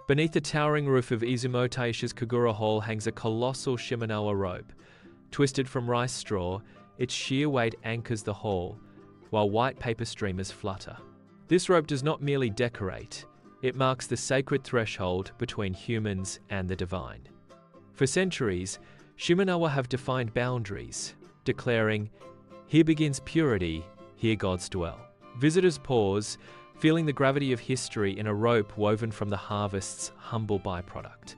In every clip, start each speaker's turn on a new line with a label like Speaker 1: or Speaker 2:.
Speaker 1: Beneath the towering roof of Izumo Taisha's Kagura Hall hangs a colossal Shimenawa rope. Twisted from rice straw, its sheer weight anchors the hall, while white paper streamers flutter. This rope does not merely decorate, it marks the sacred threshold between humans and the divine. For centuries, Shimenawa have defined boundaries, declaring, "Here begins purity, here gods dwell." Visitors pause, feeling the gravity of history in a rope woven from the harvest's humble byproduct.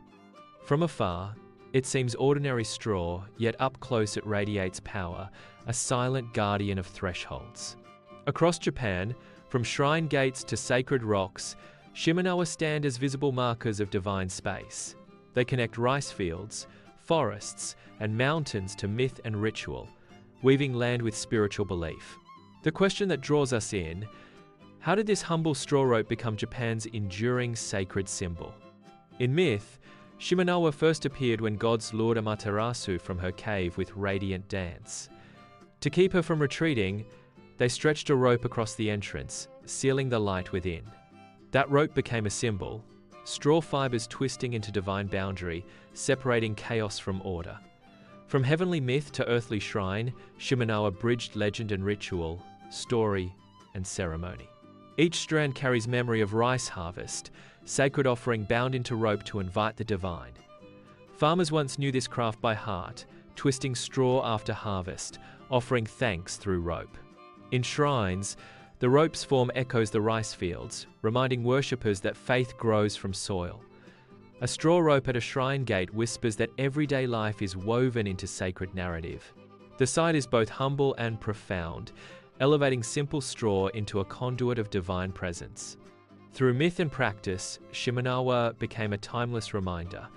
Speaker 1: From afar, it seems ordinary straw, yet up close it radiates power, a silent guardian of thresholds. Across Japan, from shrine gates to sacred rocks, Shimenawa stand as visible markers of divine space. They connect rice fields, forests, and mountains to myth and ritual, weaving land with spiritual belief. The question that draws us in: how did this humble straw rope become Japan's enduring sacred symbol? In myth, Shimenawa first appeared when gods lured Amaterasu from her cave with radiant dance. To keep her from retreating, they stretched a rope across the entrance, sealing the light within. That rope became a symbol, straw fibers twisting into divine boundary, separating chaos from order. From heavenly myth to earthly shrine, Shimenawa bridged legend and ritual, story and ceremony. Each strand carries memory of rice harvest, sacred offering bound into rope to invite the divine. Farmers once knew this craft by heart, twisting straw after harvest, offering thanks through rope. In shrines, the rope's form echoes the rice fields, reminding worshippers that faith grows from soil. A straw rope at a shrine gate whispers that everyday life is woven into sacred narrative. The sight is both humble and profound, elevating simple straw into a conduit of divine presence. Through myth and practice, Shimenawa became a timeless reminder.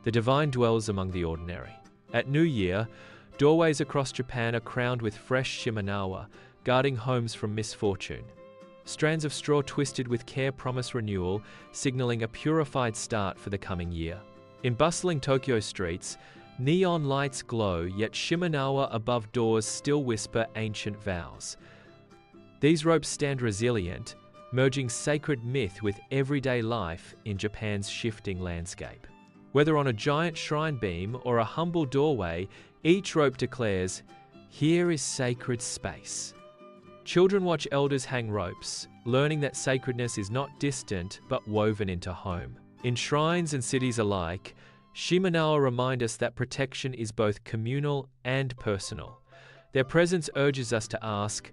Speaker 1: The divine dwells among the ordinary. At New Year, doorways across Japan are crowned with fresh Shimenawa, guarding homes from misfortune. Strands of straw twisted with care promise renewal, signaling a purified start for the coming year. In bustling Tokyo streets, neon lights glow, yet Shimenawa above doors still whisper ancient vows. These ropes stand resilient, merging sacred myth with everyday life in Japan's shifting landscape. Whether on a giant shrine beam or a humble doorway, each rope declares, "Here is sacred space." Children watch elders hang ropes, learning that sacredness is not distant but woven into home. In shrines and cities alike, Shimenawa remind us that protection is both communal and personal. Their presence urges us to ask,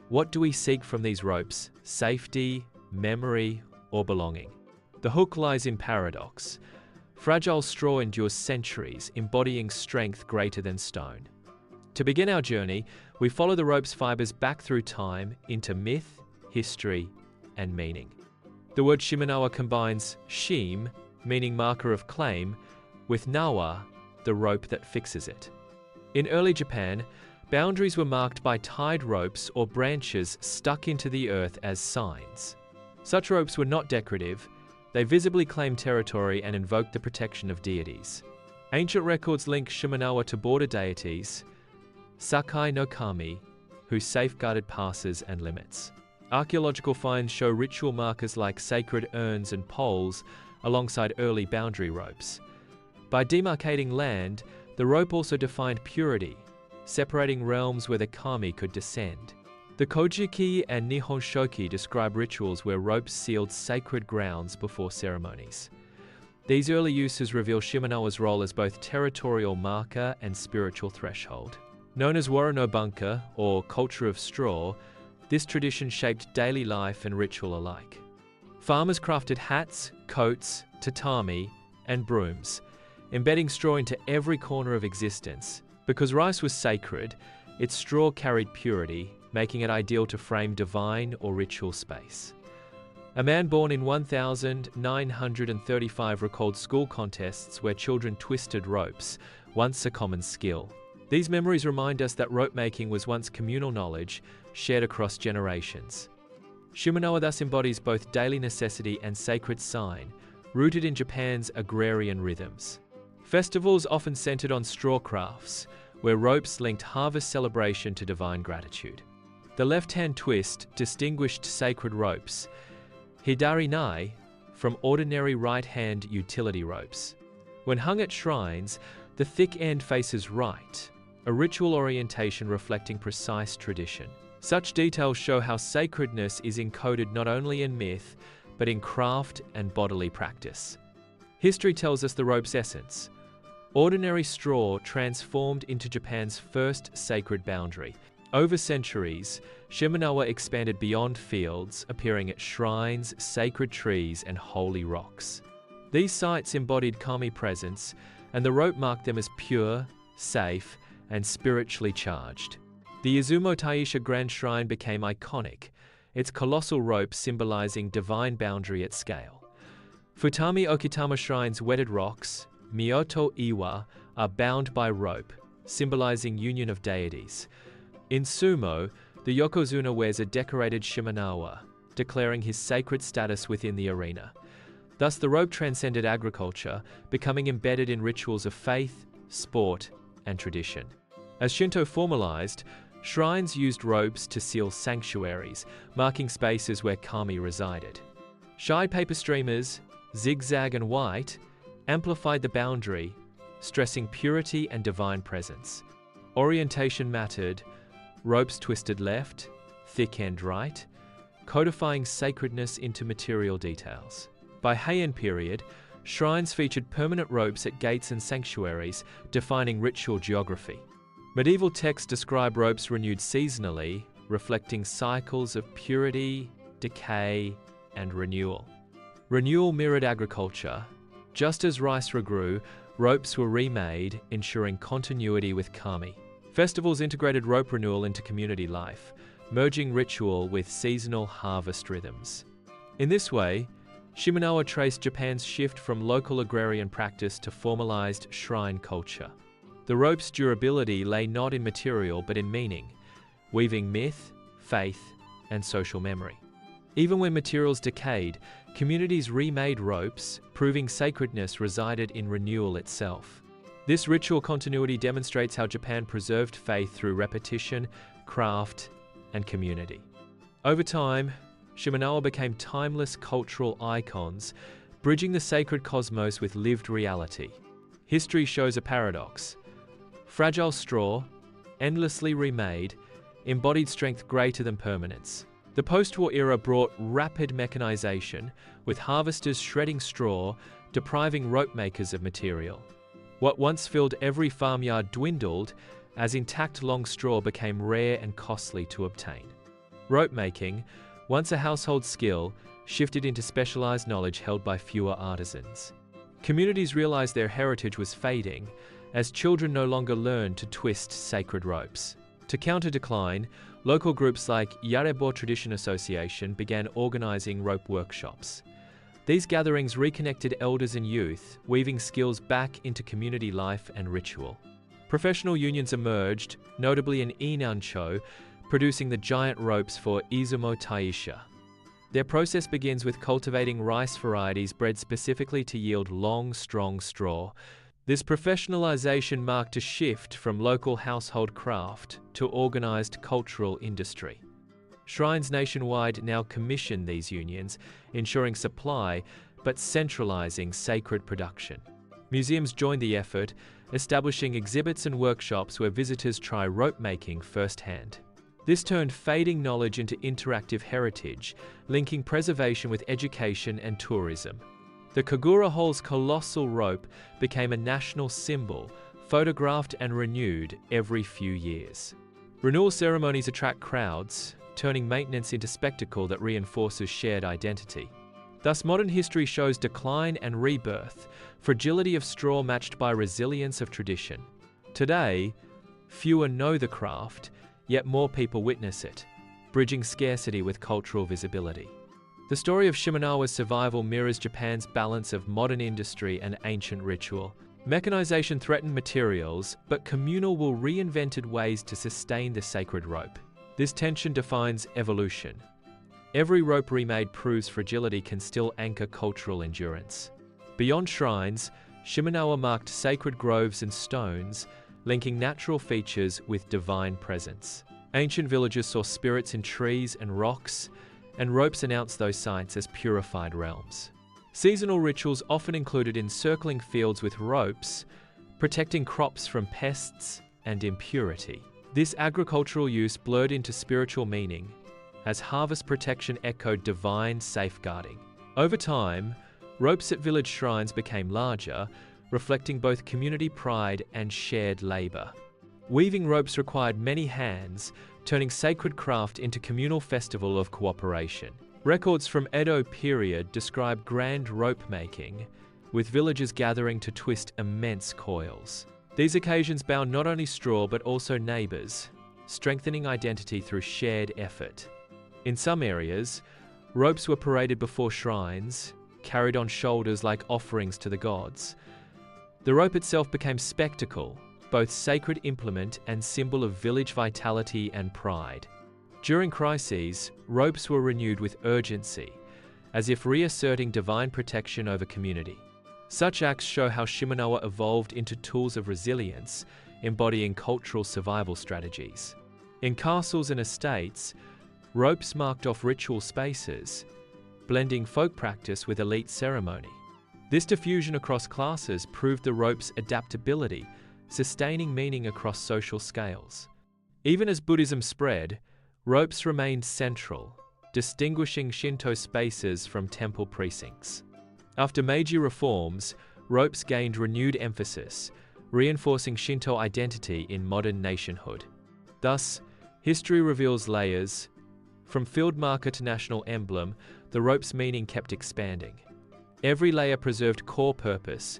Speaker 1: what do we seek from these ropes? Safety, memory, or belonging? The hook lies in paradox. Fragile straw endures centuries, embodying strength greater than stone. To begin our journey, we follow the rope's fibers back through time into myth, history, and meaning. The word Shimenawa combines shime, meaning marker of claim, with nawa, the rope that fixes it. In early Japan, boundaries were marked by tied ropes or branches stuck into the earth as signs. Such ropes were not decorative, they visibly claimed territory and invoked the protection of deities. Ancient records link Shimenawa to border deities, Sakai no Kami, who safeguarded passes and limits. Archaeological finds show ritual markers like sacred urns and poles alongside early boundary ropes. By demarcating land, the rope also defined purity, separating realms where the kami could descend. The Kojiki and Nihon Shoki describe rituals where ropes sealed sacred grounds before ceremonies. These early uses reveal Shimenawa's role as both territorial marker and spiritual threshold. Known as Wara no Bunka, or culture of straw, this tradition shaped daily life and ritual alike. Farmers crafted hats, coats, tatami, and brooms, embedding straw into every corner of existence. Because rice was sacred, its straw carried purity, making it ideal to frame divine or ritual space. A man born in 1935 recalled school contests where children twisted ropes, once a common skill. These memories remind us that rope making was once communal knowledge, shared across generations. Shimenawa thus embodies both daily necessity and sacred sign, rooted in Japan's agrarian rhythms. Festivals often centered on straw crafts, where ropes linked harvest celebration to divine gratitude. The left-hand twist distinguished sacred ropes. Hidari nai, from ordinary right-hand utility ropes. When hung at shrines, the thick end faces right, a ritual orientation reflecting precise tradition. Such details show how sacredness is encoded not only in myth, but in craft and bodily practice. History tells us the rope's essence. Ordinary straw transformed into Japan's first sacred boundary. Over centuries, Shimenawa expanded beyond fields, appearing at shrines, sacred trees, and holy rocks. These sites embodied kami presence, and the rope marked them as pure, safe, and spiritually charged. The Izumo Taisha Grand Shrine became iconic, its colossal rope symbolizing divine boundary at scale. Futami Okitama Shrine's wedded rocks, Myoto Iwa, are bound by rope, symbolizing union of deities. In sumo, the yokozuna wears a decorated Shimenawa, declaring his sacred status within the arena. Thus, the rope transcended agriculture, becoming embedded in rituals of faith, sport, and tradition. As Shinto formalized, shrines used ropes to seal sanctuaries, marking spaces where kami resided. Shied paper streamers, zigzag and white, amplified the boundary, stressing purity and divine presence. Orientation mattered, ropes twisted left, thick end right, codifying sacredness into material details. By Heian period, shrines featured permanent ropes at gates and sanctuaries, defining ritual geography. Medieval texts describe ropes renewed seasonally, reflecting cycles of purity, decay, and renewal. Renewal mirrored agriculture. Just as rice regrew, ropes were remade, ensuring continuity with kami. Festivals integrated rope renewal into community life, merging ritual with seasonal harvest rhythms. In this way, Shimenawa traced Japan's shift from local agrarian practice to formalized shrine culture. The rope's durability lay not in material but in meaning, weaving myth, faith, and social memory. Even when materials decayed, communities remade ropes, proving sacredness resided in renewal itself. This ritual continuity demonstrates how Japan preserved faith through repetition, craft, and community. Over time, Shimenawa became timeless cultural icons, bridging the sacred cosmos with lived reality. History shows a paradox. Fragile straw, endlessly remade, embodied strength greater than permanence. The post-war era brought rapid mechanization, with harvesters shredding straw, depriving rope makers of material. What once filled every farmyard dwindled, as intact long straw became rare and costly to obtain. Rope making, once a household skill, shifted into specialized knowledge held by fewer artisans. Communities realized their heritage was fading, as children no longer learned to twist sacred ropes. To counter decline, local groups like Yarebo Tradition Association began organizing rope workshops. These gatherings reconnected elders and youth, weaving skills back into community life and ritual. Professional unions emerged, notably in Inancho, producing the giant ropes for Izumo Taisha. Their process begins with cultivating rice varieties bred specifically to yield long, strong straw. This professionalization marked a shift from local household craft to organized cultural industry. Shrines nationwide now commission these unions, ensuring supply but centralizing sacred production. Museums joined the effort, establishing exhibits and workshops where visitors try rope making firsthand. This turned fading knowledge into interactive heritage, linking preservation with education and tourism. The Kagura Hole's colossal rope became a national symbol, photographed and renewed every few years. Renewal ceremonies attract crowds, turning maintenance into spectacle that reinforces shared identity. Thus, modern history shows decline and rebirth, fragility of straw matched by resilience of tradition. Today, fewer know the craft, yet more people witness it, bridging scarcity with cultural visibility. The story of Shimenawa's survival mirrors Japan's balance of modern industry and ancient ritual. Mechanization threatened materials, but communal will reinvented ways to sustain the sacred rope. This tension defines evolution. Every rope remade proves fragility can still anchor cultural endurance. Beyond shrines, Shimenawa marked sacred groves and stones, linking natural features with divine presence. Ancient villages saw spirits in trees and rocks, and ropes announced those sites as purified realms. Seasonal rituals often included encircling fields with ropes, protecting crops from pests and impurity. This agricultural use blurred into spiritual meaning, as harvest protection echoed divine safeguarding. Over time, ropes at village shrines became larger, reflecting both community pride and shared labor. Weaving ropes required many hands, turning sacred craft into communal festival of cooperation. Records from Edo period describe grand rope making, with villagers gathering to twist immense coils. These occasions bound not only straw but also neighbors, strengthening identity through shared effort. In some areas, ropes were paraded before shrines, carried on shoulders like offerings to the gods. The rope itself became spectacle, both sacred implement and symbol of village vitality and pride. During crises, ropes were renewed with urgency, as if reasserting divine protection over community. Such acts show how Shimenawa evolved into tools of resilience, embodying cultural survival strategies. In castles and estates, ropes marked off ritual spaces, blending folk practice with elite ceremony. This diffusion across classes proved the rope's adaptability, sustaining meaning across social scales. Even as Buddhism spread, ropes remained central, distinguishing Shinto spaces from temple precincts. After Meiji reforms, ropes gained renewed emphasis, reinforcing Shinto identity in modern nationhood. Thus, history reveals layers. From field marker to national emblem, the rope's meaning kept expanding. Every layer preserved core purpose: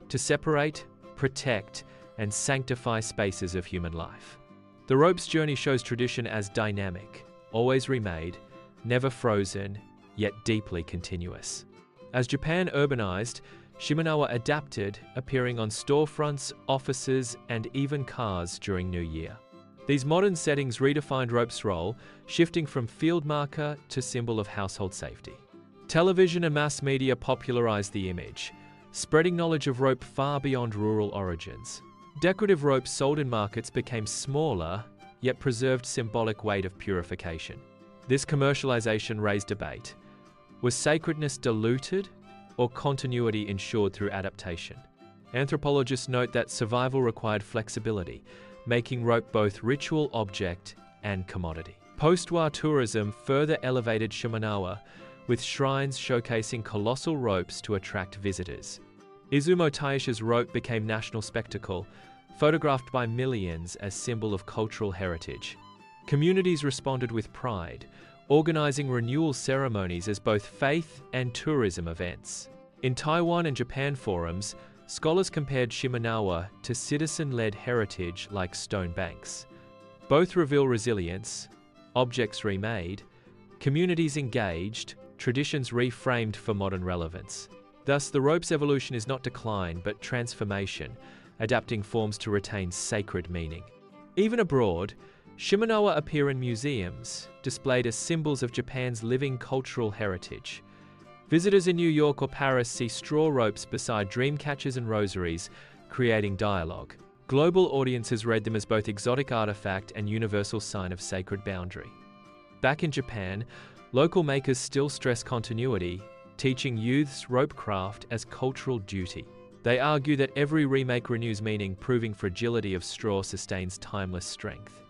Speaker 1: to separate, protect, and sanctify spaces of human life. The rope's journey shows tradition as dynamic, always remade, never frozen, yet deeply continuous. As Japan urbanized, Shimenawa adapted, appearing on storefronts, offices, and even cars during New Year. These modern settings redefined rope's role, shifting from field marker to symbol of household safety. Television and mass media popularized the image, spreading knowledge of rope far beyond rural origins. Decorative ropes sold in markets became smaller, yet preserved symbolic weight of purification. This commercialization raised debate. Was sacredness diluted, or continuity ensured through adaptation? Anthropologists note that survival required flexibility, making rope both ritual object and commodity. Post-war tourism further elevated Shimenawa, with shrines showcasing colossal ropes to attract visitors. Izumo Taisha's rope became national spectacle, photographed by millions as symbol of cultural heritage. Communities responded with pride, organizing renewal ceremonies as both faith and tourism events. In Taiwan and Japan forums, scholars compared Shimenawa to citizen-led heritage like stone banks. Both reveal resilience, objects remade, communities engaged, traditions reframed for modern relevance. Thus, the rope's evolution is not decline but transformation, adapting forms to retain sacred meaning. Even abroad, Shimenawa appear in museums, displayed as symbols of Japan's living cultural heritage. Visitors in New York or Paris see straw ropes beside dream catchers and rosaries, creating dialogue. Global audiences read them as both exotic artifact and universal sign of sacred boundary. Back in Japan, local makers still stress continuity, teaching youths rope craft as cultural duty. They argue that every remake renews meaning, proving fragility of straw sustains timeless strength.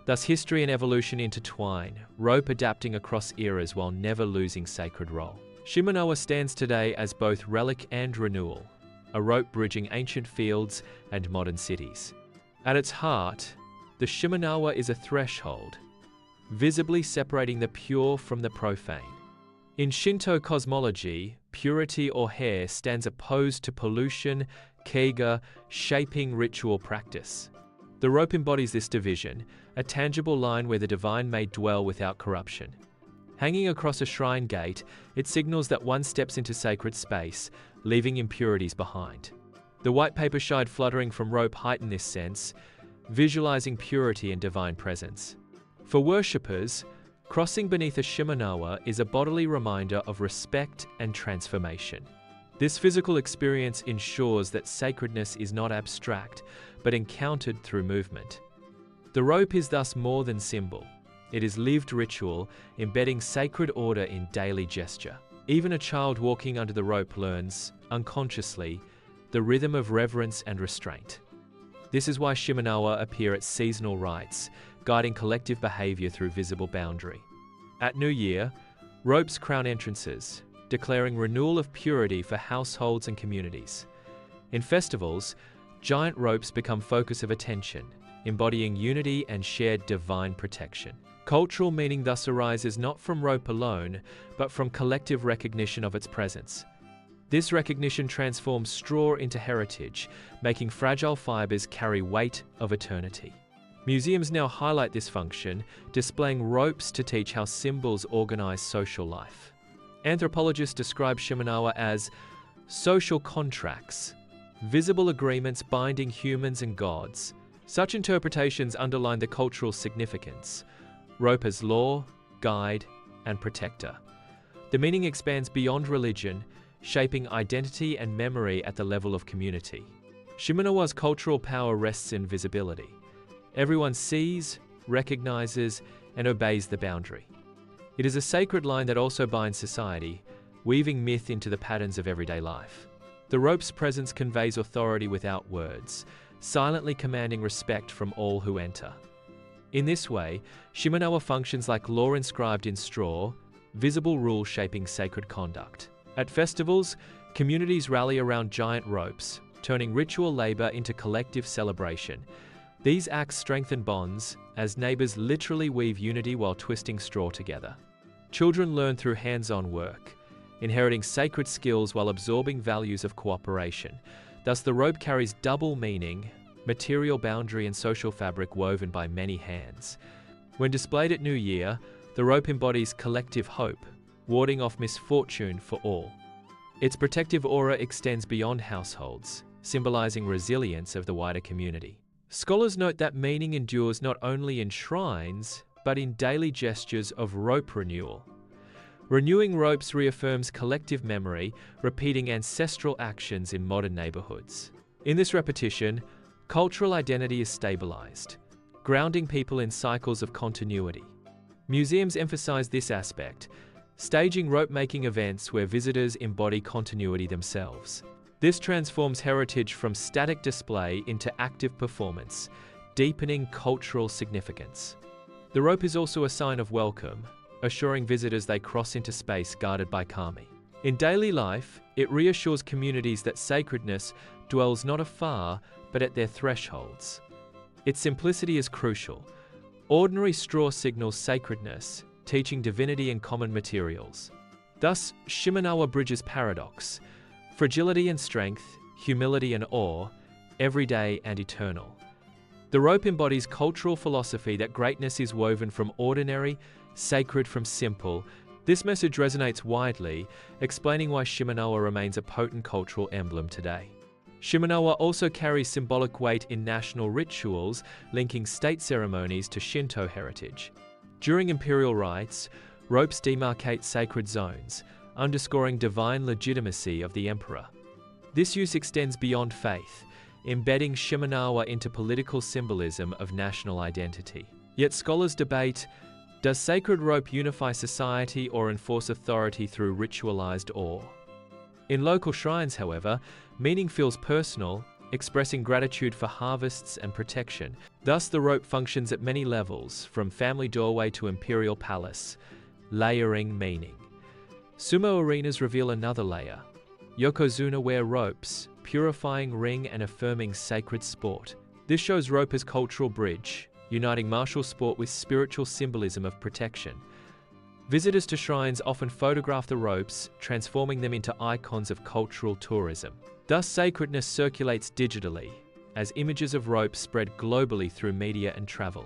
Speaker 1: Thus, history and evolution intertwine, rope adapting across eras while never losing sacred role. Shimenawa stands today as both relic and renewal, a rope bridging ancient fields and modern cities. At its heart, the Shimenawa is a threshold, visibly separating the pure from the profane. In Shinto cosmology, purity or hair stands opposed to pollution, keiga, shaping ritual practice. The rope embodies this division, a tangible line where the divine may dwell without corruption. Hanging across a shrine gate, it signals that one steps into sacred space, leaving impurities behind. The white paper shide fluttering from rope heighten this sense, visualizing purity and divine presence. For worshippers, crossing beneath a Shimenawa is a bodily reminder of respect and transformation. This physical experience ensures that sacredness is not abstract, but encountered through movement. The rope is thus more than symbol. It is lived ritual, embedding sacred order in daily gesture. Even a child walking under the rope learns, unconsciously, the rhythm of reverence and restraint. This is why Shimenawa appear at seasonal rites, guiding collective behavior through visible boundary. At New Year, ropes crown entrances, declaring renewal of purity for households and communities. In festivals, giant ropes become focus of attention, embodying unity and shared divine protection. Cultural meaning thus arises not from rope alone, but from collective recognition of its presence. This recognition transforms straw into heritage, making fragile fibers carry weight of eternity. Museums now highlight this function, displaying ropes to teach how symbols organize social life. Anthropologists describe Shimenawa as social contracts, visible agreements binding humans and gods. Such interpretations underline the cultural significance. Rope as law, guide, and protector. The meaning expands beyond religion, shaping identity and memory at the level of community. Shimenawa's cultural power rests in visibility. Everyone sees, recognizes, and obeys the boundary. It is a sacred line that also binds society, weaving myth into the patterns of everyday life. The rope's presence conveys authority without words, silently commanding respect from all who enter. In this way, Shimenawa functions like law inscribed in straw, visible rules shaping sacred conduct. At festivals, communities rally around giant ropes, turning ritual labor into collective celebration. These acts strengthen bonds, as neighbors literally weave unity while twisting straw together. Children learn through hands-on work, inheriting sacred skills while absorbing values of cooperation. Thus, the rope carries double meaning, material boundary and social fabric woven by many hands. When displayed at New Year, the rope embodies collective hope, warding off misfortune for all. Its protective aura extends beyond households, symbolizing resilience of the wider community. Scholars note that meaning endures not only in shrines, but in daily gestures of rope renewal. Renewing ropes reaffirms collective memory, repeating ancestral actions in modern neighborhoods. In this repetition, cultural identity is stabilized, grounding people in cycles of continuity. Museums emphasize this aspect, staging rope-making events where visitors embody continuity themselves. This transforms heritage from static display into active performance, deepening cultural significance. The rope is also a sign of welcome, assuring visitors they cross into space guarded by kami. In daily life, it reassures communities that sacredness dwells not afar, but at their thresholds. Its simplicity is crucial. Ordinary straw signals sacredness, teaching divinity in common materials. Thus, Shimenawa bridges paradox, fragility and strength, humility and awe, everyday and eternal. The rope embodies cultural philosophy that greatness is woven from ordinary, sacred from simple. This message resonates widely, explaining why Shimenawa remains a potent cultural emblem today. Shimenawa also carries symbolic weight in national rituals, linking state ceremonies to Shinto heritage. During imperial rites, ropes demarcate sacred zones, underscoring divine legitimacy of the emperor. This use extends beyond faith, embedding Shimenawa into political symbolism of national identity. Yet scholars debate, does sacred rope unify society or enforce authority through ritualized awe? In local shrines, however, meaning feels personal, expressing gratitude for harvests and protection. Thus, the rope functions at many levels, from family doorway to imperial palace, layering meaning. Sumo arenas reveal another layer. Yokozuna wear ropes, purifying ring and affirming sacred sport. This shows rope as cultural bridge, uniting martial sport with spiritual symbolism of protection. Visitors to shrines often photograph the ropes, transforming them into icons of cultural tourism. Thus, sacredness circulates digitally, as images of ropes spread globally through media and travel.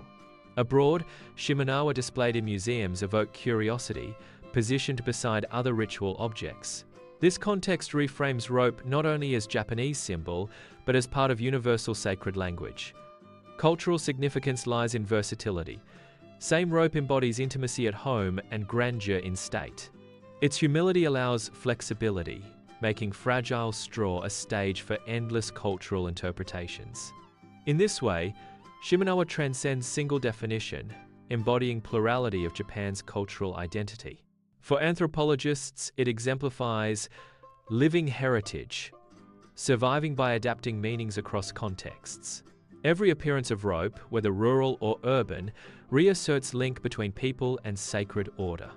Speaker 1: Abroad, Shimenawa displayed in museums evoke curiosity, positioned beside other ritual objects. This context reframes rope not only as Japanese symbol, but as part of universal sacred language. Cultural significance lies in versatility. Same rope embodies intimacy at home and grandeur in state. Its humility allows flexibility, making fragile straw a stage for endless cultural interpretations. In this way, Shimenawa transcends single definition, embodying plurality of Japan's cultural identity. For anthropologists, it exemplifies living heritage, surviving by adapting meanings across contexts. Every appearance of rope, whether rural or urban, reasserts link between people and sacred order.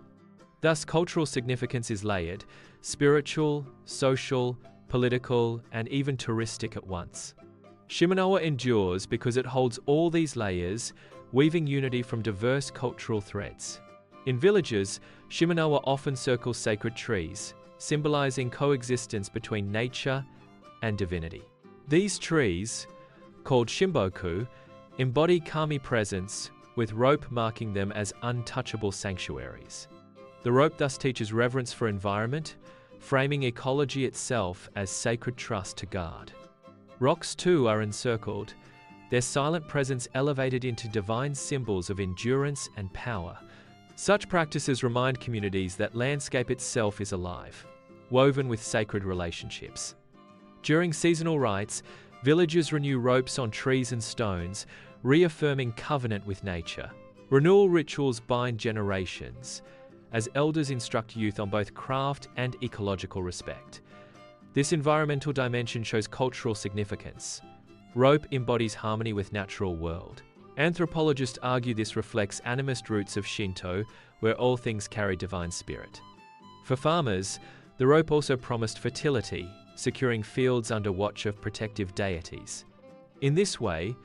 Speaker 1: Thus, cultural significance is layered, spiritual, social, political, and even touristic at once. Shimenawa endures because it holds all these layers, weaving unity from diverse cultural threads. In villages, Shimenawa often circles sacred trees, symbolizing coexistence between nature and divinity. These trees, called Shimboku, embody kami presence, with rope marking them as untouchable sanctuaries. The rope thus teaches reverence for environment, framing ecology itself as sacred trust to guard. Rocks too are encircled, their silent presence elevated into divine symbols of endurance and power. Such practices remind communities that landscape itself is alive, woven with sacred relationships. During seasonal rites, villagers renew ropes on trees and stones, reaffirming covenant with nature. Renewal rituals bind generations, as elders instruct youth on both craft and ecological respect. This environmental dimension shows cultural significance. Rope embodies harmony with natural world. Anthropologists argue this reflects animist roots of Shinto, where all things carry divine spirit. For farmers, the rope also promised fertility, securing fields under watch of protective deities. In this way,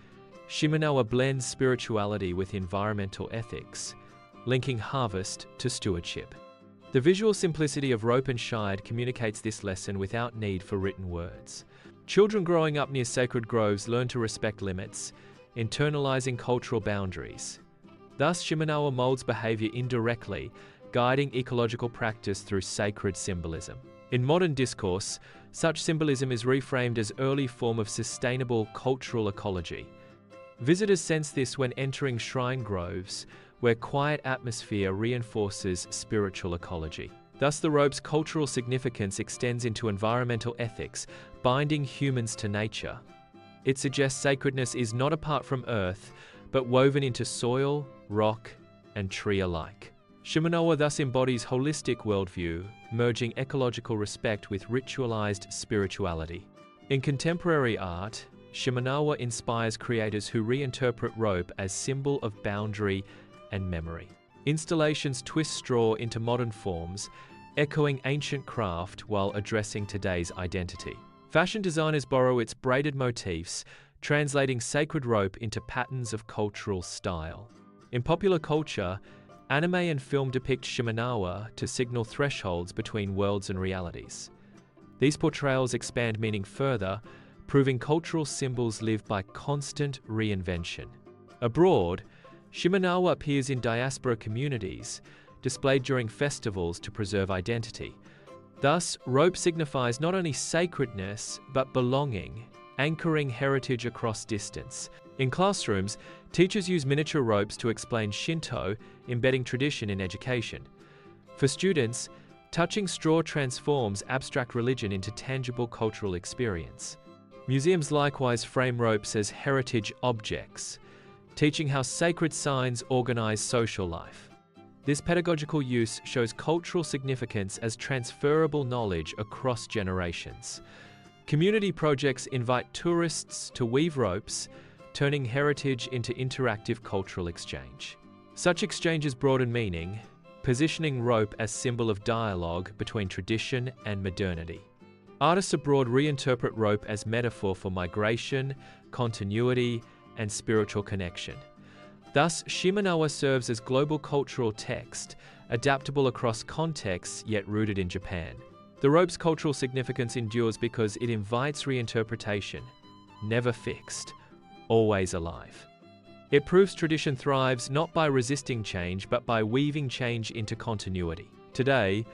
Speaker 1: Shimenawa blends spirituality with environmental ethics, linking harvest to stewardship. The visual simplicity of rope and shide communicates this lesson without need for written words. Children growing up near sacred groves learn to respect limits, internalizing cultural boundaries. Thus, Shimenawa molds behavior indirectly, guiding ecological practice through sacred symbolism. In modern discourse, such symbolism is reframed as early form of sustainable cultural ecology. Visitors sense this when entering shrine groves, where quiet atmosphere reinforces spiritual ecology. Thus, the rope's cultural significance extends into environmental ethics, binding humans to nature. It suggests sacredness is not apart from earth, but woven into soil, rock, and tree alike. Shimenawa thus embodies holistic worldview, merging ecological respect with ritualized spirituality. In contemporary art, Shimenawa inspires creators who reinterpret rope as symbol of boundary and memory. Installations twist straw into modern forms, echoing ancient craft while addressing today's identity. Fashion designers borrow its braided motifs, translating sacred rope into patterns of cultural style. In popular culture, anime and film depict Shimenawa to signal thresholds between worlds and realities. These portrayals expand meaning further, proving cultural symbols live by constant reinvention. Abroad, Shimenawa appears in diaspora communities, displayed during festivals to preserve identity. Thus, rope signifies not only sacredness, but belonging, anchoring heritage across distance. In classrooms, teachers use miniature ropes to explain Shinto, embedding tradition in education. For students, touching straw transforms abstract religion into tangible cultural experience. Museums likewise frame ropes as heritage objects, teaching how sacred signs organize social life. This pedagogical use shows cultural significance as transferable knowledge across generations. Community projects invite tourists to weave ropes, turning heritage into interactive cultural exchange. Such exchanges broaden meaning, positioning rope as symbol of dialogue between tradition and modernity. Artists abroad reinterpret rope as metaphor for migration, continuity, and spiritual connection. Thus, Shimenawa serves as global cultural text, adaptable across contexts yet rooted in Japan. The rope's cultural significance endures because it invites reinterpretation, never fixed, always alive. It proves tradition thrives not by resisting change, but by weaving change into continuity. Today,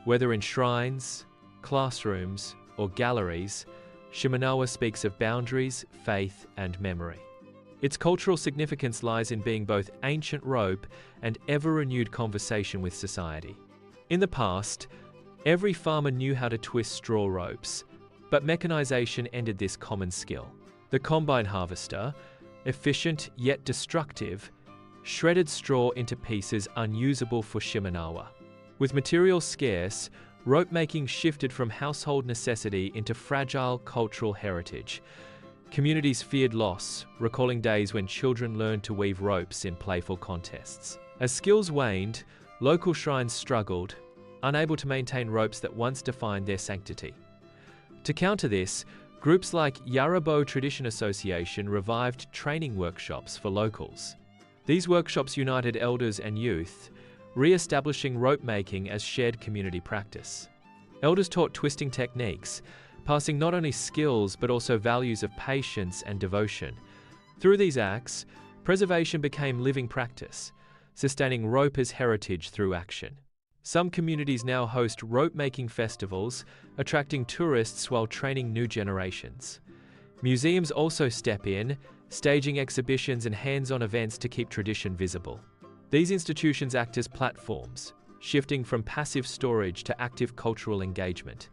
Speaker 1: whether in shrines, classrooms, or galleries, Shimenawa speaks of boundaries, faith, and memory. Its cultural significance lies in being both ancient rope and ever-renewed conversation with society. In the past, every farmer knew how to twist straw ropes, but mechanization ended this common skill. The combine harvester, efficient yet destructive, shredded straw into pieces unusable for Shimenawa. With materials scarce, rope making shifted from household necessity into fragile cultural heritage. Communities feared loss, recalling days when children learned to weave ropes in playful contests. As skills waned, local shrines struggled, unable to maintain ropes that once defined their sanctity. To counter this, groups like Yarrabo Tradition Association revived training workshops for locals. These workshops united elders and youth, re-establishing rope making as shared community practice. Elders taught twisting techniques, passing not only skills but also values of patience and devotion. Through these acts, preservation became living practice, sustaining rope as heritage through action. Some communities now host rope-making festivals, attracting tourists while training new generations. Museums also step in, staging exhibitions and hands-on events to keep tradition visible. These institutions act as platforms, shifting from passive storage to active cultural engagement.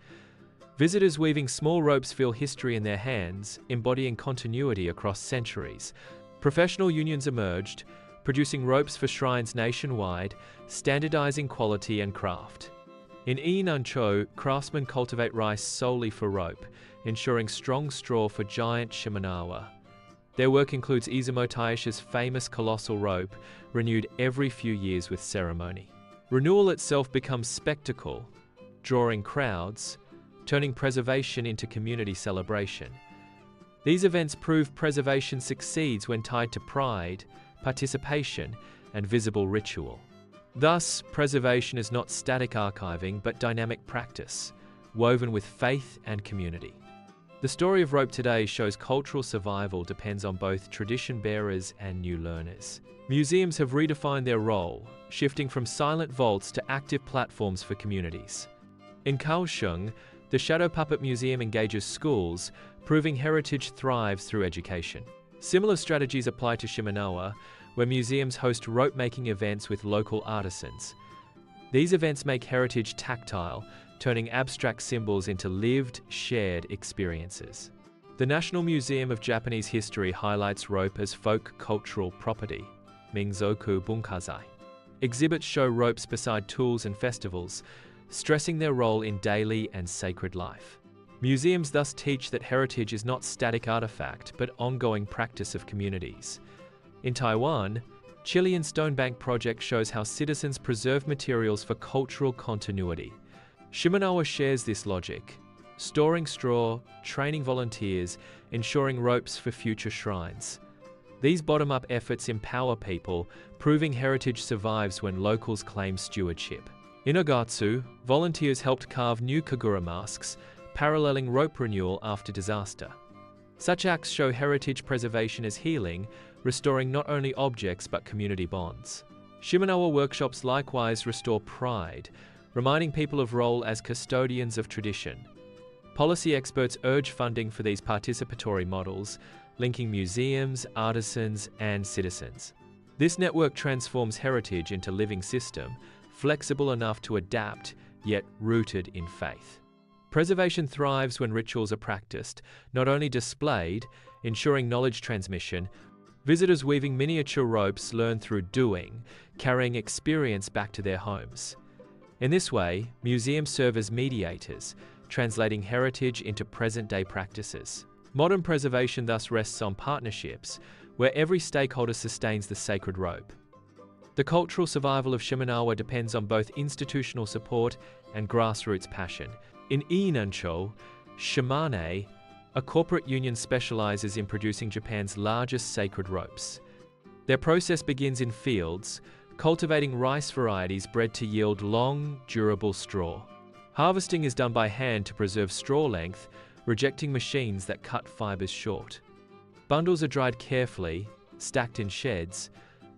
Speaker 1: Visitors weaving small ropes feel history in their hands, embodying continuity across centuries. Professional unions emerged, producing ropes for shrines nationwide, standardizing quality and craft. In Untold, craftsmen cultivate rice solely for rope, ensuring strong straw for giant Shimenawa. Their work includes Izumo Taisha's famous colossal rope, renewed every few years with ceremony. Renewal itself becomes spectacle, drawing crowds, turning preservation into community celebration. These events prove preservation succeeds when tied to pride, participation, and visible ritual. Thus, preservation is not static archiving but dynamic practice, woven with faith and community. The story of rope today shows cultural survival depends on both tradition bearers and new learners. Museums have redefined their role, shifting from silent vaults to active platforms for communities. In Kaohsiung, the Shadow Puppet Museum engages schools, proving heritage thrives through education. Similar strategies apply to Shimenawa, where museums host rope-making events with local artisans. These events make heritage tactile, turning abstract symbols into lived, shared experiences. The National Museum of Japanese History highlights rope as folk cultural property, Mingzoku Bunkazai. Exhibits show ropes beside tools and festivals, stressing their role in daily and sacred life. Museums thus teach that heritage is not static artifact, but ongoing practice of communities. In Taiwan, Chilean Stonebank project shows how citizens preserve materials for cultural continuity. Shimenawa shares this logic, storing straw, training volunteers, ensuring ropes for future shrines. These bottom-up efforts empower people, proving heritage survives when locals claim stewardship. In Ogatsu, volunteers helped carve new kagura masks, paralleling rope renewal after disaster. Such acts show heritage preservation as healing, restoring not only objects but community bonds. Shimenawa workshops likewise restore pride, reminding people of role as custodians of tradition. Policy experts urge funding for these participatory models, linking museums, artisans, and citizens. This network transforms heritage into a living system, flexible enough to adapt, yet rooted in faith. Preservation thrives when rituals are practiced, not only displayed, ensuring knowledge transmission. Visitors weaving miniature ropes learn through doing, carrying experience back to their homes. In this way, museums serve as mediators, translating heritage into present-day practices. Modern preservation thus rests on partnerships, where every stakeholder sustains the sacred rope. The cultural survival of Shimenawa depends on both institutional support and grassroots passion. In Untold, Shimane, a corporate union specializes in producing Japan's largest sacred ropes. Their process begins in fields, cultivating rice varieties bred to yield long, durable straw. Harvesting is done by hand to preserve straw length, rejecting machines that cut fibers short. Bundles are dried carefully, stacked in sheds,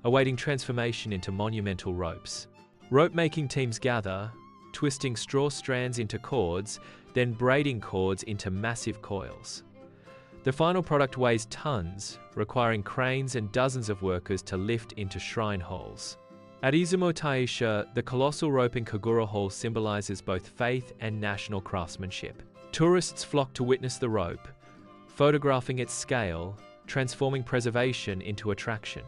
Speaker 1: awaiting transformation into monumental ropes. Rope-making teams gather, twisting straw strands into cords, then braiding cords into massive coils. The final product weighs tons, requiring cranes and dozens of workers to lift into shrine holes. At Izumo Taisha, the colossal rope in Kagura Hall symbolizes both faith and national craftsmanship. Tourists flock to witness the rope, photographing its scale, transforming preservation into attraction.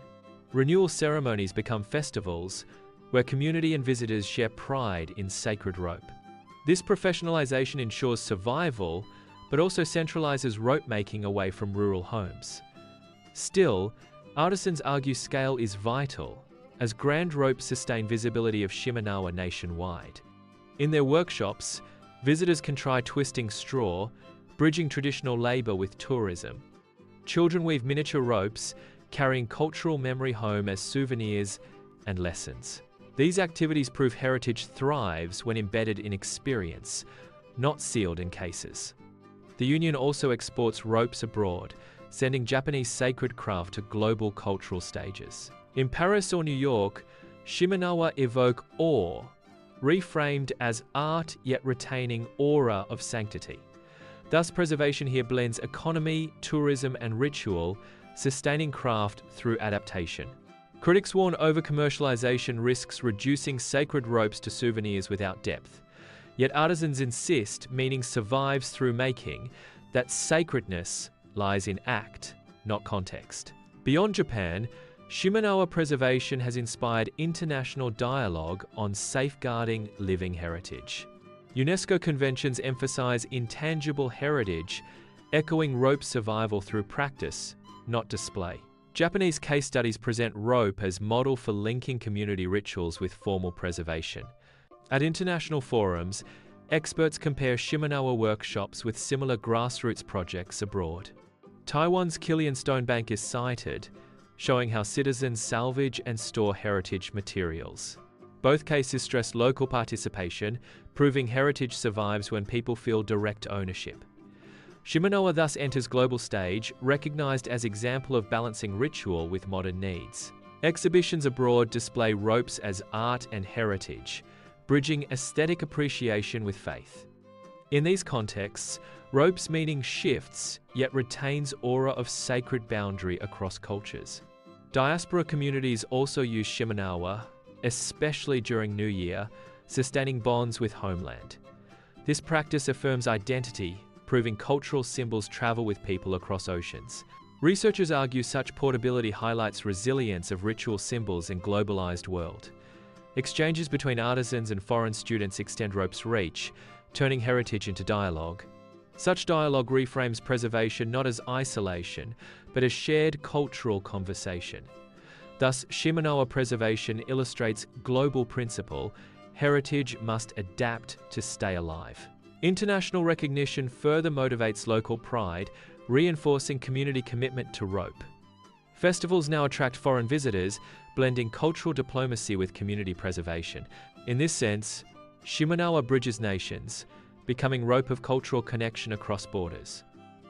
Speaker 1: Renewal ceremonies become festivals, where community and visitors share pride in sacred rope. This professionalization ensures survival, but also centralizes rope making away from rural homes. Still, artisans argue scale is vital, as grand ropes sustain visibility of Shimenawa nationwide. In their workshops, visitors can try twisting straw, bridging traditional labor with tourism. Children weave miniature ropes, carrying cultural memory home as souvenirs and lessons. These activities prove heritage thrives when embedded in experience, not sealed in cases. The Union also exports ropes abroad, sending Japanese sacred craft to global cultural stages. In Paris or New York, Shimenawa evoke awe, reframed as art yet retaining aura of sanctity. Thus, preservation here blends economy, tourism, and ritual, sustaining craft through adaptation. Critics warn over-commercialization risks reducing sacred ropes to souvenirs without depth. Yet artisans insist meaning survives through making, that sacredness lies in act, not context. Beyond Japan, Shimenawa preservation has inspired international dialogue on safeguarding living heritage. UNESCO conventions emphasize intangible heritage, echoing rope survival through practice, not display. Japanese case studies present rope as model for linking community rituals with formal preservation. At international forums, experts compare Shimenawa workshops with similar grassroots projects abroad. Taiwan's Kilian Stone Bank is cited, showing how citizens salvage and store heritage materials. Both cases stress local participation, proving heritage survives when people feel direct ownership. Shimenawa thus enters global stage, recognized as example of balancing ritual with modern needs. Exhibitions abroad display ropes as art and heritage, bridging aesthetic appreciation with faith. In these contexts, rope's meaning shifts, yet retains aura of sacred boundary across cultures. Diaspora communities also use Shimenawa, especially during New Year, sustaining bonds with homeland. This practice affirms identity, proving cultural symbols travel with people across oceans. Researchers argue such portability highlights resilience of ritual symbols in a globalized world. Exchanges between artisans and foreign students extend rope's reach, turning heritage into dialogue. Such dialogue reframes preservation not as isolation, but as shared cultural conversation. Thus, Shimenawa preservation illustrates global principle: heritage must adapt to stay alive. International recognition further motivates local pride, reinforcing community commitment to rope. Festivals now attract foreign visitors, blending cultural diplomacy with community preservation. In this sense, Shimenawa bridges nations, becoming rope of cultural connection across borders.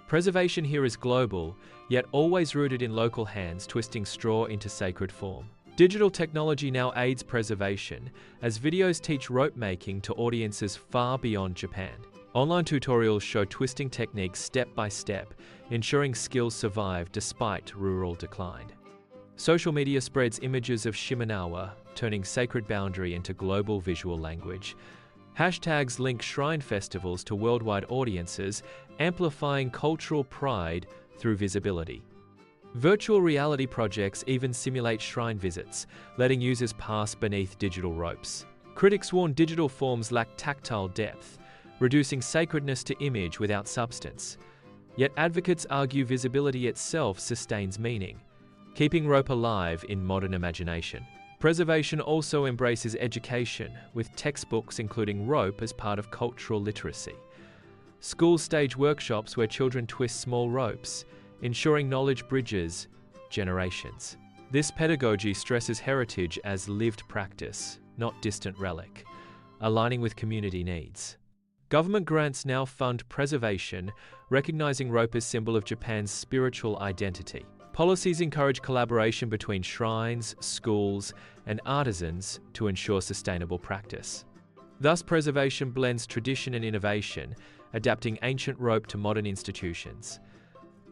Speaker 1: Preservation here is global, yet always rooted in local hands twisting straw into sacred form. Digital technology now aids preservation, as videos teach rope making to audiences far beyond Japan. Online tutorials show twisting techniques step by step, ensuring skills survive despite rural decline. Social media spreads images of Shimenawa, turning sacred boundary into global visual language. Hashtags link shrine festivals to worldwide audiences, amplifying cultural pride through visibility. Virtual reality projects even simulate shrine visits, letting users pass beneath digital ropes. Critics warn digital forms lack tactile depth, reducing sacredness to image without substance. Yet advocates argue visibility itself sustains meaning, keeping rope alive in modern imagination. Preservation also embraces education, with textbooks including rope as part of cultural literacy. Schools stage workshops where children twist small ropes, ensuring knowledge bridges generations. This pedagogy stresses heritage as lived practice, not distant relic, aligning with community needs. Government grants now fund preservation, recognizing rope as symbol of Japan's spiritual identity. Policies encourage collaboration between shrines, schools, and artisans to ensure sustainable practice. Thus, preservation blends tradition and innovation, adapting ancient rope to modern institutions.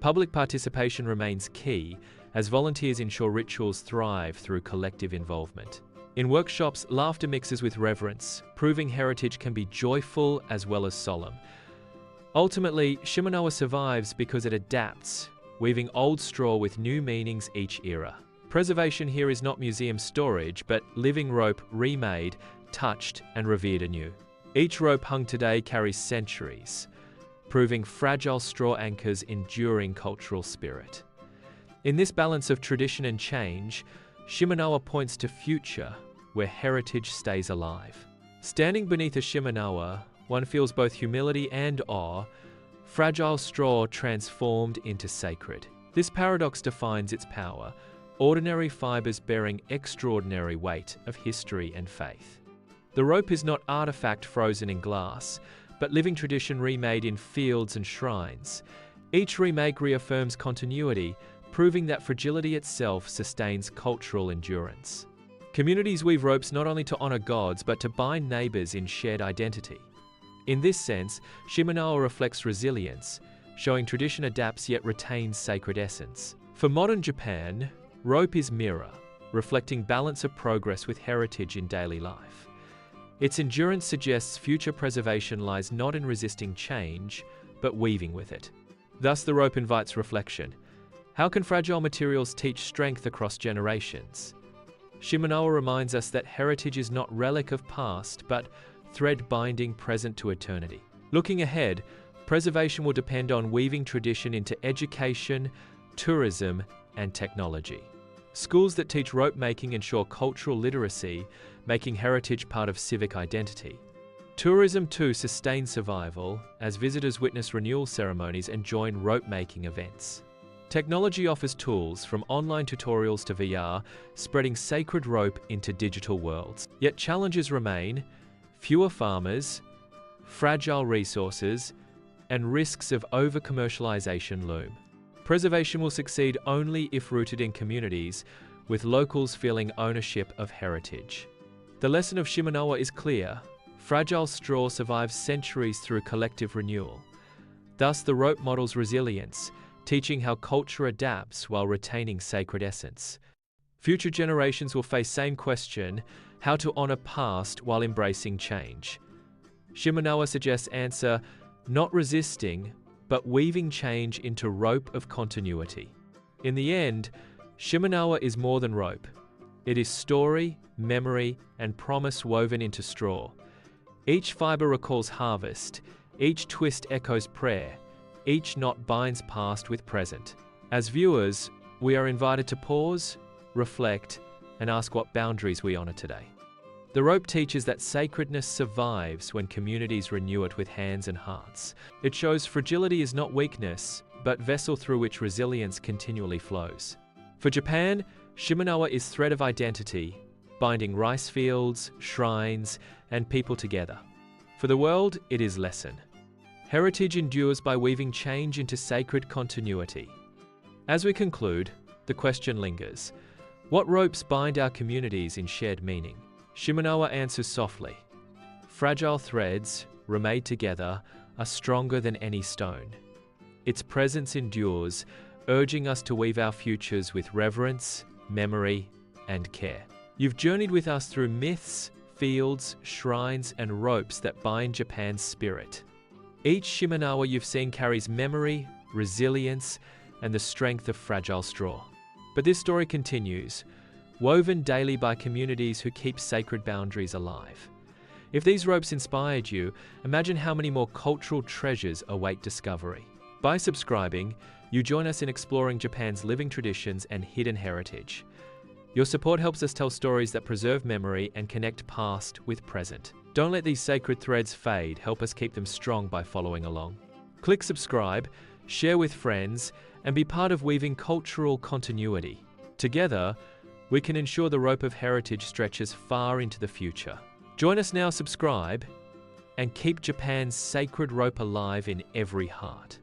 Speaker 1: Public participation remains key, as volunteers ensure rituals thrive through collective involvement. In workshops, laughter mixes with reverence, proving heritage can be joyful as well as solemn. Ultimately, Shimenawa survives because it adapts, weaving old straw with new meanings each era. Preservation here is not museum storage, but living rope remade, touched, and revered anew. Each rope hung today carries centuries, proving fragile straw anchors' enduring cultural spirit. In this balance of tradition and change, Shimenawa points to future, where heritage stays alive. Standing beneath a Shimenawa, one feels both humility and awe, fragile straw transformed into sacred. This paradox defines its power, ordinary fibers bearing extraordinary weight of history and faith. The rope is not artifact frozen in glass, but living tradition remade in fields and shrines. Each remake reaffirms continuity, proving that fragility itself sustains cultural endurance. Communities weave ropes not only to honor gods, but to bind neighbors in shared identity. In this sense, Shimenawa reflects resilience, showing tradition adapts yet retains sacred essence. For modern Japan, rope is mirror, reflecting balance of progress with heritage in daily life. Its endurance suggests future preservation lies not in resisting change, but weaving with it. Thus, the rope invites reflection. How can fragile materials teach strength across generations? Shimenawa reminds us that heritage is not relic of past, but thread binding present to eternity. Looking ahead, preservation will depend on weaving tradition into education, tourism, and technology. Schools that teach rope making ensure cultural literacy, making heritage part of civic identity. Tourism too sustains survival, as visitors witness renewal ceremonies and join rope-making events. Technology offers tools from online tutorials to VR, spreading sacred rope into digital worlds. Yet challenges remain: fewer farmers, fragile resources, and risks of over-commercialization loom. Preservation will succeed only if rooted in communities, with locals feeling ownership of heritage. The lesson of Shimenawa is clear: fragile straw survives centuries through collective renewal. Thus, the rope models resilience, teaching how culture adapts while retaining sacred essence. Future generations will face same question: how to honor past while embracing change. Shimenawa suggests answer: not resisting, but weaving change into rope of continuity. In the end, Shimenawa is more than rope. It is story, memory, and promise woven into straw. Each fiber recalls harvest, each twist echoes prayer, each knot binds past with present. As viewers, we are invited to pause, reflect, and ask what boundaries we honor today. The rope teaches that sacredness survives when communities renew it with hands and hearts. It shows fragility is not weakness, but vessel through which resilience continually flows. For Japan, Shimenawa is thread of identity, binding rice fields, shrines, and people together. For the world, it is lesson. Heritage endures by weaving change into sacred continuity. As we conclude, the question lingers: what ropes bind our communities in shared meaning? Shimenawa answers softly: fragile threads, remade together, are stronger than any stone. Its presence endures, urging us to weave our futures with reverence, memory, and care. You've journeyed with us through myths, fields, shrines, and ropes that bind Japan's spirit. Each Shimenawa you've seen carries memory, resilience, and the strength of fragile straw. But this story continues, woven daily by communities who keep sacred boundaries alive. If these ropes inspired you, imagine how many more cultural treasures await discovery. By subscribing, you join us in exploring Japan's living traditions and hidden heritage. Your support helps us tell stories that preserve memory and connect past with present. Don't let these sacred threads fade. Help us keep them strong by following along. Click subscribe, share with friends, and be part of weaving cultural continuity. Together, we can ensure the rope of heritage stretches far into the future. Join us now, subscribe, and keep Japan's sacred rope alive in every heart.